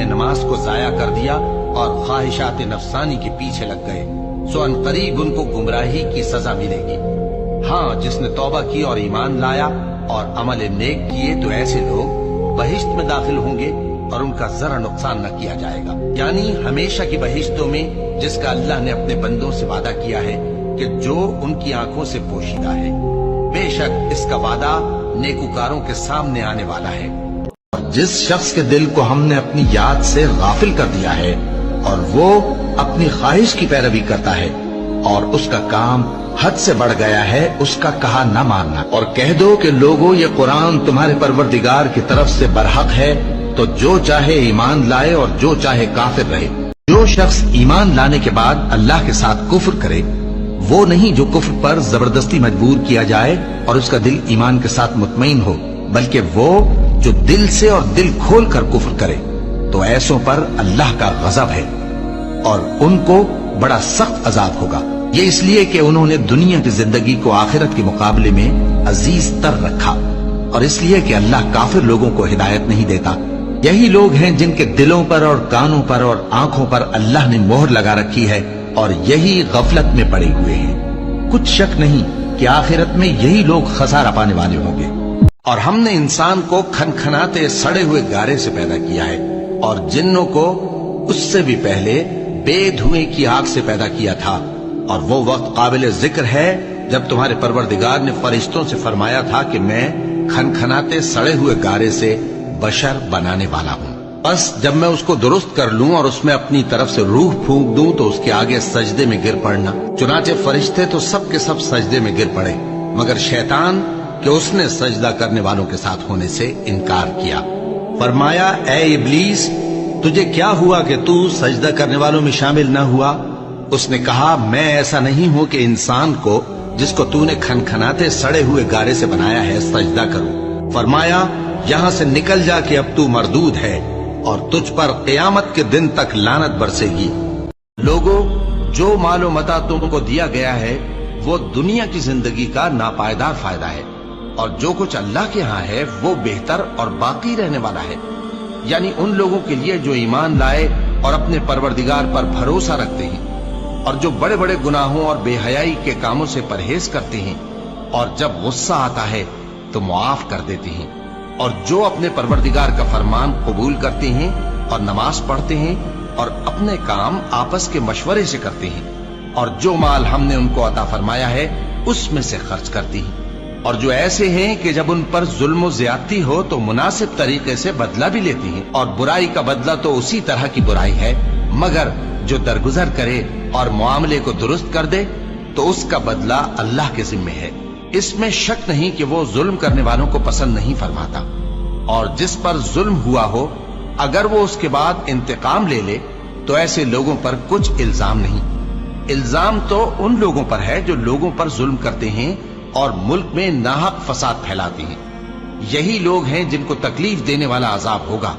नमाज को जाया कर दिया और ख्वाहिशात नफसानी के पीछे लग गए, सो अनकरीब उनको गुमराही की सजा मिलेगी। हाँ, जिसने तौबा की और ईमान लाया और अमल नेक किए तो ऐसे लोग बहिश्त में दाखिल होंगे और उनका जरा नुकसान न किया जाएगा, यानी हमेशा की बहिश्तों में, जिसका अल्लाह ने अपने बंदों से वादा किया है कि जो उनकी आंखों से पोशीदा है। बेशक इसका वादा नेकुकारों के सामने आने वाला है। जिस शख्स के दिल को हमने अपनी याद से गाफिल कर दिया है और वो अपनी ख्वाहिश की पैरवी करता है और उसका काम हद से बढ़ गया है, उसका कहा न मानना। और कह दो कि लोगों, ये कुरान तुम्हारे परवरदिगार की तरफ से बरहक है, तो जो चाहे ईमान लाए और जो चाहे काफिर रहे। जो शख्स ईमान लाने के बाद अल्लाह के साथ कुफ्र करे, वो नहीं जो कुफ्र पर जबरदस्ती मजबूर किया जाए और उसका दिल ईमान के साथ मुतमईन हो, बल्कि वो जो दिल से और दिल खोल कर कुफ्र करे, तो ऐसों पर अल्लाह का गजब है और उनको बड़ा सख्त अजाब होगा। ये इसलिए कि उन्होंने दुनिया की जिंदगी को आखिरत के मुकाबले में अजीज तर रखा और इसलिए कि अल्लाह काफिर लोगों को हिदायत नहीं देता। यही लोग हैं जिनके दिलों पर और कानों पर और आंखों पर अल्लाह ने मोहर लगा रखी है और यही गफलत में पड़े हुए हैं। कुछ शक नहीं कि आखिरत में यही लोग खसारा पाने वाले होंगे। और हमने इंसान को खनखनाते सड़े हुए गारे से पैदा किया है और जिन्नों को उससे भी पहले बेधुएं की आग से पैदा किया था। और वो वक्त काबिल जिक्र है जब तुम्हारे परवरदिगार ने फरिश्तों से फरमाया था कि मैं खनखनाते सड़े हुए गारे से बशर बनाने वाला हूँ, बस जब मैं उसको दुरुस्त कर लूं और उसमें अपनी तरफ से रूह फूंक दूं तो उसके आगे सजदे में गिर पड़ना। चुनाचे फरिश्ते तो सब के सब सजदे में गिर पड़े, मगर शैतान कि उसने सजदा करने वालों के साथ होने से इनकार किया। फरमाया, ए इब्लीस, तुझे क्या हुआ कि तू सजदा करने वालों में शामिल न हुआ? उसने कहा, मैं ऐसा नहीं हूं कि इंसान को जिसको तूने खनखनाते सड़े हुए गारे से बनाया है सजदा करूं। फरमाया, यहां से निकल जा कि अब तू मरदूद है और तुझ पर क़यामत के दिन तक लानत बरसेगी। लोगों, जो मालो मता तुमको दिया गया है वो दुनिया की जिंदगी का नापायदार फायदा है और जो कुछ अल्लाह के यहाँ है वो बेहतर और बाकी रहने वाला है, यानी उन लोगों के लिए जो ईमान लाए और अपने परवरदिगार पर भरोसा रखते हैं और जो बड़े बड़े गुनाहों और बेहयाई के कामों से परहेज करते हैं और जब गुस्सा आता है तो मुआफ कर देते हैं और जो अपने परवरदिगार का फरमान कबूल करते हैं और नमाज पढ़ते हैं और अपने काम आपस के मशवरे से करते हैं और जो माल हमने उनको अता फरमाया है उसमें से खर्च करती हैं और जो ऐसे हैं कि जब उन पर जुल्म ज्यादती हो तो मुनासिब तरीके से बदला भी लेती हैं और बुराई का बदला तो उसी तरह की बुराई है, मगर जो दरगुजर करे और मामले को दुरुस्त कर दे तो उसका बदला अल्लाह के जिम्मे है। इसमें शक नहीं कि वो जुल्म करने वालों को पसंद नहीं फरमाता। और जिस पर जुल्म हुआ हो अगर वो उसके बाद इंतकाम ले ले तो ऐसे लोगों पर कुछ इल्जाम नहीं। इल्जाम तो उन लोगों पर है जो लोगों पर जुल्म करते हैं और मुल्क में नाहक फसाद फैलाते हैं। यही लोग हैं जिनको तकलीफ देने वाला अजाब होगा।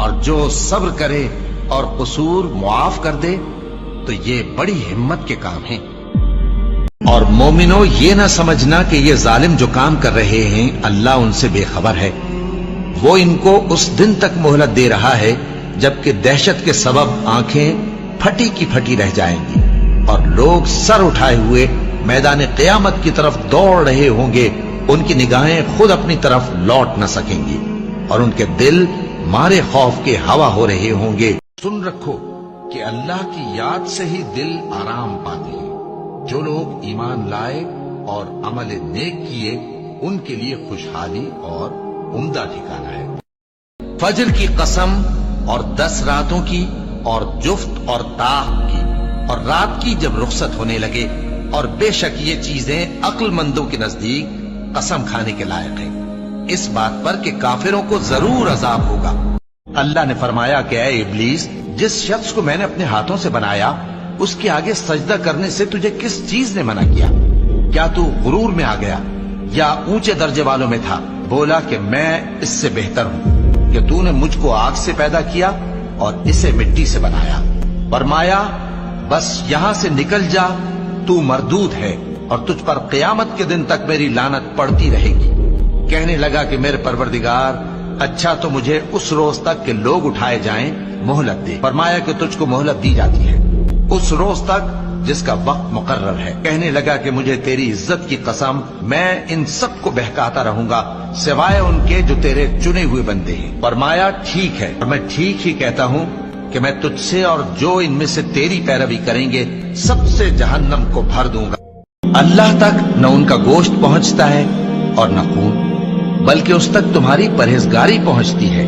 और जो सब्र करे और कसूर मुआफ कर दे तो ये बड़ी हिम्मत के काम हैं। और मोमिनो, ये ना समझना कि ये जालिम जो काम कर रहे हैं अल्लाह उनसे बेखबर है। वो इनको उस दिन तक मोहलत दे रहा है जबकि दहशत के सबब आंखें फटी की फटी रह जाएंगी और लोग सर उठाए हुए मैदान क़यामत की तरफ दौड़ रहे होंगे। उनकी निगाहें खुद अपनी तरफ लौट न सकेंगी और उनके दिल मारे खौफ के हवा हो रहे होंगे। सुन रखो कि अल्लाह की याद से ही दिल आराम पाते हैं। जो लोग ईमान लाए और अमल नेक किए उनके लिए खुशहाली और उम्दा ठिकाना है। फजर की कसम और 10 रातों की और जुफ्त और ताक की और रात की जब रुखसत होने लगे, और बेशक ये चीजें अक्लमंदों के नजदीक कसम खाने के लायक हैं, इस बात पर कि काफिरों को जरूर अजाब होगा। अल्लाह ने फरमाया कि ऐ इब्लीस, जिस शख्स को मैंने अपने हाथों से बनाया उसके आगे सजदा करने से तुझे किस चीज ने मना किया? क्या तू गुरूर में आ गया या ऊंचे दर्जे वालों में था? बोला कि मैं इससे बेहतर हूं कि तूने मुझको आग से पैदा किया और इसे मिट्टी से बनाया। फरमाया, बस यहां से निकल जा, तू मरदूद है और तुझ पर क़यामत के दिन तक मेरी लानत पड़ती रहेगी। कहने लगा कि मेरे परवरदिगार, अच्छा तो मुझे उस रोज तक कि लोग उठाए जाएं मोहलत दे। फरमाया कि तुझको मोहलत दी जाती है उस रोज तक जिसका वक्त मुकर्रर है। कहने लगा कि मुझे तेरी इज्जत की कसम, मैं इन सब को बहकाता रहूंगा सिवाय उनके जो तेरे चुने हुए बंदे हैं। फरमाया ठीक है, और मैं ठीक ही कहता हूँ कि मैं तुझसे और जो इनमें से तेरी पैरवी करेंगे सबसे जहन्नम को भर दूंगा। अल्लाह तक न उनका गोश्त पहुंचता है और न खून, बल्कि उस तक तुम्हारी परहेजगारी पहुंचती है।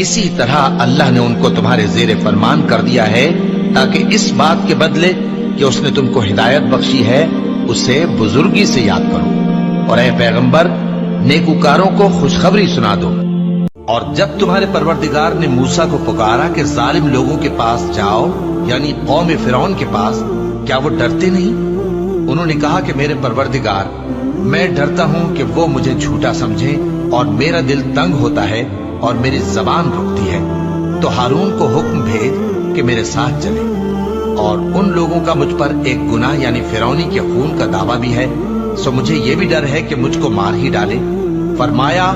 इसी तरह अल्लाह ने उनको तुम्हारे जेरे फरमान कर दिया है ताकि इस बात के बदले कि उसने तुमको हिदायत बख्शी है उसे बुजुर्गी से याद करो, और ऐ पैगंबर नेकूकारों को खुशखबरी सुना दो। और जब तुम्हारे परवरदिगार ने मूसा को पुकारा कि जालिम लोगों के पास जाओ, यानी कौम फिरौन के पास, क्या वो डरते नहीं? उन्होंने कहा कि मेरे परवरदिगार, मैं डरता हूं कि वो मुझे झूठा समझें और मेरा दिल तंग होता है और मेरी जबान रुकती है। तो हारून को हुक्म भेज कि मेरे साथ चले। और उन लोगों का मुझ पर एक गुनाह यानी फिरौनी के खून का दावा भी है, सो मुझे ये भी डर है कि मुझको मार ही डाले। फरमाया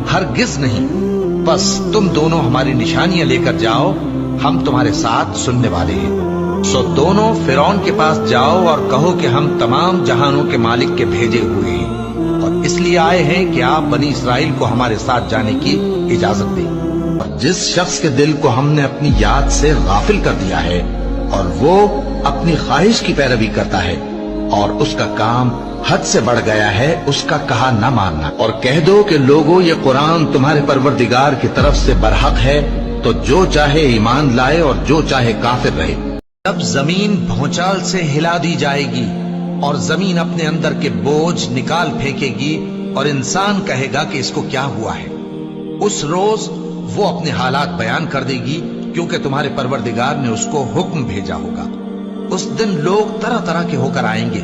हरगिज नहीं, बस तुम दोनों हमारी निशानियां लेकर जाओ, हम तुम्हारे साथ सुनने वाले हैं। सो दोनों फिरौन के पास जाओ और कहो कि हम तमाम जहानों के मालिक के भेजे हुए हैं और इसलिए आए हैं कि आप बनी इसराइल को हमारे साथ जाने की इजाजत दें। और जिस शख्स के दिल को हमने अपनी याद से गाफिल कर दिया है और वो अपनी ख्वाहिश की पैरवी करता है और उसका काम हद से बढ़ गया है, उसका कहा न मानना। और कह दो कि लोगों ये कुरान तुम्हारे परवरदिगार की तरफ से बरहक है, तो जो चाहे ईमान लाए और जो चाहे काफिर रहे। तब जमीन भौचाल से हिला दी जाएगी और जमीन अपने अंदर के बोझ निकाल फेंकेगी और इंसान कहेगा कि इसको क्या हुआ है। उस रोज वो अपने हालात बयान कर देगी क्योंकि तुम्हारे परवरदिगार ने उसको हुक्म भेजा होगा। उस दिन लोग तरह तरह के होकर आएंगे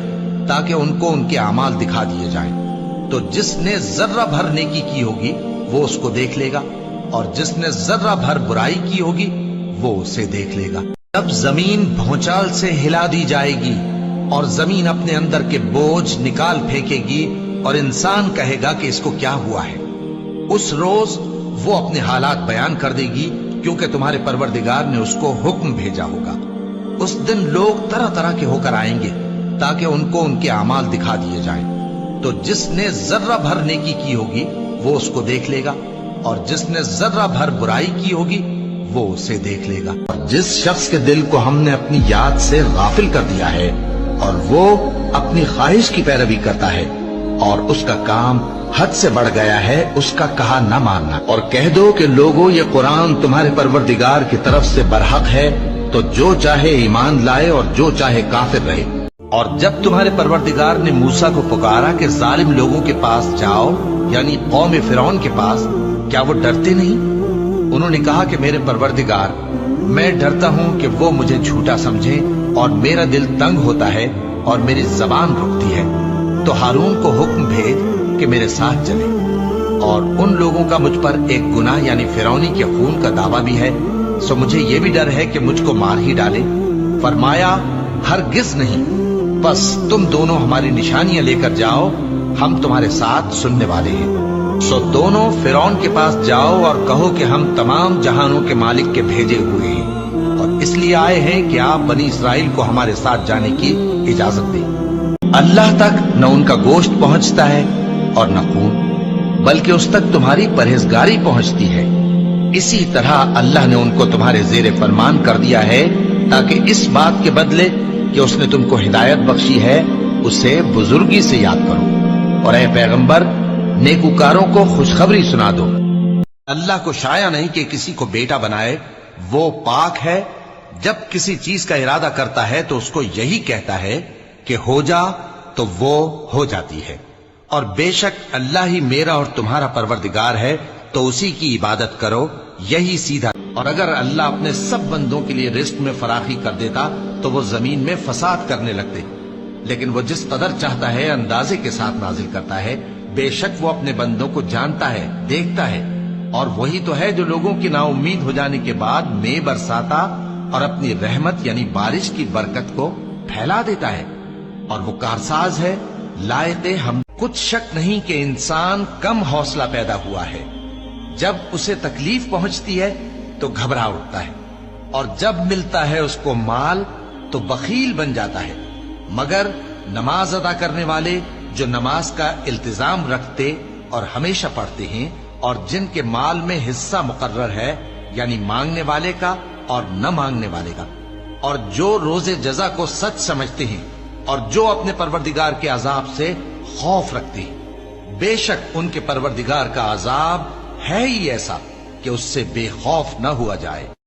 ताकि उनको उनके अमाल दिखा दिए जाएं। तो जिसने जर्रा भर नेकी की होगी वो उसको देख लेगा और जिसने जर्रा भर बुराई की होगी वो उसे देख लेगा। तब जमीन भौचाल से हिला दी जाएगी और जमीन अपने अंदर के बोझ निकाल फेंकेगी और इंसान कहेगा कि इसको क्या हुआ है। उस रोज वो अपने हालात बयान कर देगी क्योंकि तुम्हारे परवरदिगार ने उसको हुक्म भेजा होगा। उस दिन लोग तरह तरह के होकर आएंगे ताकि उनको उनके अमाल दिखा दिए जाएं। तो जिसने जर्रा भर नेकी की होगी वो उसको देख लेगा और जिसने जर्रा भर बुराई की होगी वो उसे देख लेगा। और जिस शख्स के दिल को हमने अपनी याद से गाफिल कर दिया है और वो अपनी ख्वाहिश की पैरवी करता है और उसका काम हद से बढ़ गया है, उसका कहा न मानना। और कह दो कि लोगों ये कुरान तुम्हारे परवरदिगार की तरफ से बरहक है, तो जो चाहे ईमान लाए और जो चाहे काफिर रहे। और जब तुम्हारे परवरदिगार ने मूसा को पुकारा कि जालिम लोगों के पास जाओ, यानी कौम फिरौन के पास, क्या वो डरते नहीं? उन्होंने कहा कि मेरे परवरदिगार, मैं डरता हूं कि वो मुझे झूठा समझें और मेरा दिल तंग होता है और मेरी जबान रुकती है। तो हारून को हुक्म भेज कि मेरे साथ चले। और उन लोगों का मुझ पर एक गुनाह यानी फिरौनी के खून का दावा भी है, सो मुझे ये भी डर है कि मुझको मार ही डाले। फरमाया हरगिज नहीं, बस तुम दोनों हमारी निशानियां लेकर जाओ, हम तुम्हारे साथ सुनने वाले हैं। सो दोनों फिरौन के पास जाओ और कहो कि हम तमाम जहानों के मालिक के भेजे हुए हैं और इसलिए आए हैं कि आप बनी इसराइल को हमारे साथ जाने की इजाजत दें। अल्लाह तक न उनका गोश्त पहुंचता है और न खून, बल्कि उस तक तुम्हारी परहेजगारी पहुंचती है। इसी तरह अल्लाह ने उनको तुम्हारे जेरे फरमान कर दिया है ताकि इस बात के बदले कि उसने तुमको हिदायत बख्शी है उसे बुजुर्गी से याद करो, और ऐ पैगंबर नेकूकारों को खुशखबरी सुना दो। अल्लाह को शाया नहीं कि किसी को बेटा बनाए, वो पाक है। जब किसी चीज का इरादा करता है तो उसको यही कहता है कि हो जा, तो वो हो जाती है। और बेशक अल्लाह ही मेरा और तुम्हारा परवरदिगार है, तो उसी की इबादत करो, यही सीधा। और अगर अल्लाह अपने सब बंदों के लिए रिस्क में फराखी कर देता तो वो जमीन में फसाद करने लगते, लेकिन वो जिस कदर चाहता है अंदाजे के साथ नाजिल करता है। बेशक वो अपने बंदों को जानता है, देखता है, और वही तो है जो लोगों की नाउम्मीद हो जाने के बाद में बरसाता और अपनी रहमत यानी बारिश की बरकत को फैला देता है, और वो कारसाज है लायक हम। कुछ शक नहीं कि इंसान कम हौसला पैदा हुआ है, جب اسے تکلیف پہنچتی ہے تو گھبرا اٹھتا ہے، اور جب ملتا ہے اس کو مال تو بخیل بن جاتا ہے۔ مگر نماز ادا کرنے والے جو نماز کا التزام رکھتے اور ہمیشہ پڑھتے ہیں، اور جن کے مال میں حصہ مقرر ہے، یعنی مانگنے والے کا اور نہ مانگنے والے کا، اور جو روز جزا کو سچ سمجھتے ہیں، اور جو اپنے پروردگار کے عذاب سے خوف رکھتے ہیں، بے شک ان کے پروردگار کا عذاب ہے ہی ایسا کہ اس سے بے خوف نہ ہوا جائے۔